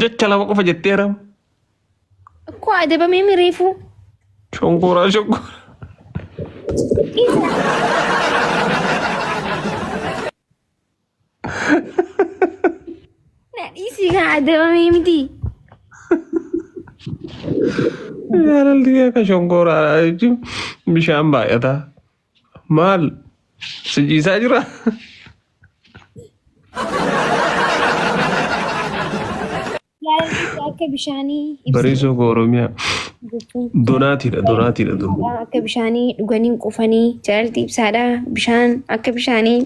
jecha lama qofa jetteeram. Akkoo adabamee mireefu. Shonkoraa shonkoraa. Nadhiisii kan adabamee miti. Jaalalli akka shonkoraa jechuun bishaan baay'ata. Maal si ciisaa jira? Jaalalli akka bishaanii Bariisoo koo Oromiyaa. Donaatiidha dun. akka bishaanii dhuganiin qufanii jaalalli ibsaadha. Bishaan akka bishaanii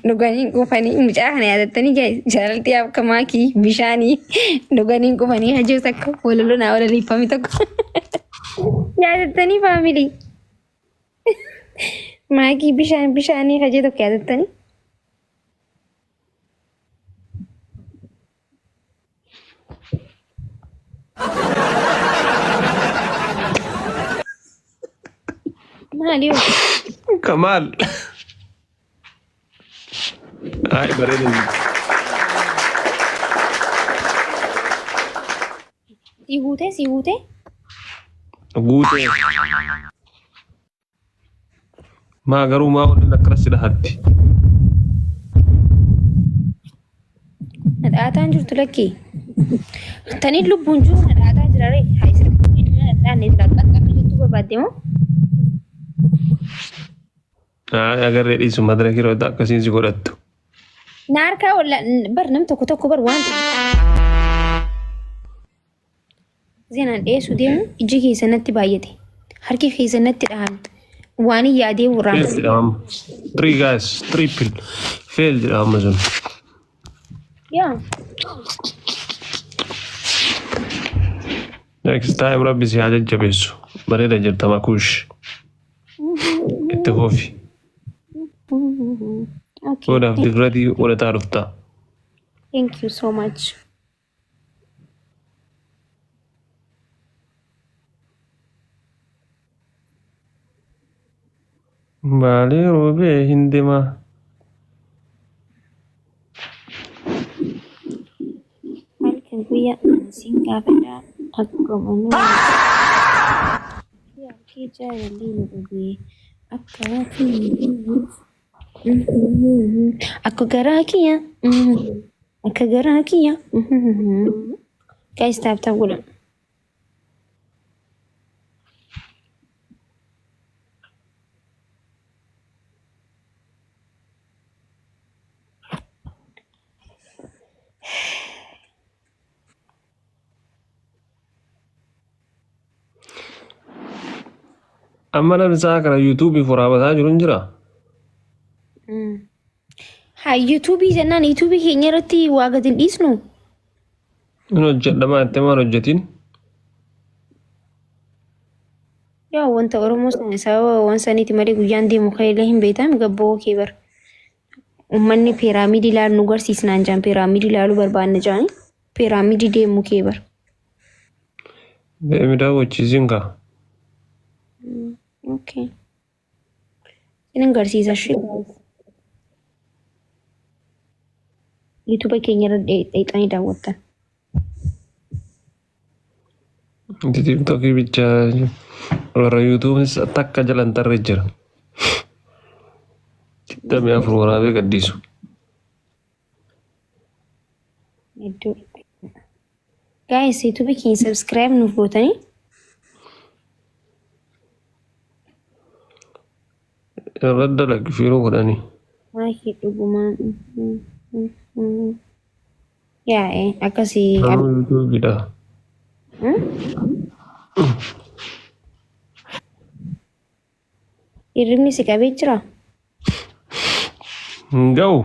dhuganiin qufanii mucaa kana yaadattanii jaalalli akka maakii bishaanii dhuganiin qufanii hajjoos akka walolonaa walaliifame tokko yaadattanii faamilii maakii bishaanii hajjee tokko yaadattanii. Maaliyo? Kamal. Ay, bareedin. Si guute? Guute. Maa garuu maa waliin akkanatti dhahatti. Nadhaataan jirtu lakkee. Tanii lubbuun jiru nadhaataa jirare. Haayisira nadhaan akka jirtu barbaadde moo? Agarree dhiisu madara yeroo akkasiin si godhattu. Na harkaa bar nam tokko bar waan zeenaan dhiyeessuu deemu iji keessanatti baay'ate. Harki keessanatti dhahame. Waan yaadee wurraan. Fail jedhama. 3 guys, triple. Fail jedhama sun. Yaa. Next time rabbi si haa jajjabeessu. Bareeda jirta makuush. Itti foofi. Okay. Godhaaf dirratii godhataa dhufta. Thank you so much. Baalee roobee hin deemaa. Halkan guyyaa siin gaafadhaa akkuma nama. Yaakii jaalallee nu dhugee akka garaa kiyya. Akka garaa kiyya. Guys, tap godha. Amma namni isaa kana yuutuubii furaabataa jiru hin jiraa? Haa yuutuubii jennaan yuutuubii keenya irratti waa gadi hin dhiisnu. Inni hojjedhamaa itti maal hojjetiin? Yaa wanta Oromoo sababa waan saniiti malee guyyaan deemu ka'eelee hin beektan gabboo kee bar. Uummanni peeraamidii ilaalu nu garsiisnaan jaan peeraamidii ilaaluu barbaanna jaani peeraamidii deemu kee bar. Deemi daawwachiisiin kaa. Okay. Ini garsiisa shi. YouTube keenya irra dheexanii daawwattan. TikTokii bichaa warra yuutuubis takka jalan tarree jira. 24 waraabee gaddiisu. Guys, YouTube keenya subscribe nuuf gootanii. Irradda lakkifiruu godhanii. Maakii dhugumaan. Yaa akkasii. Nama yuutuubiidha. Hirribni si qabee jira? Hin ga'u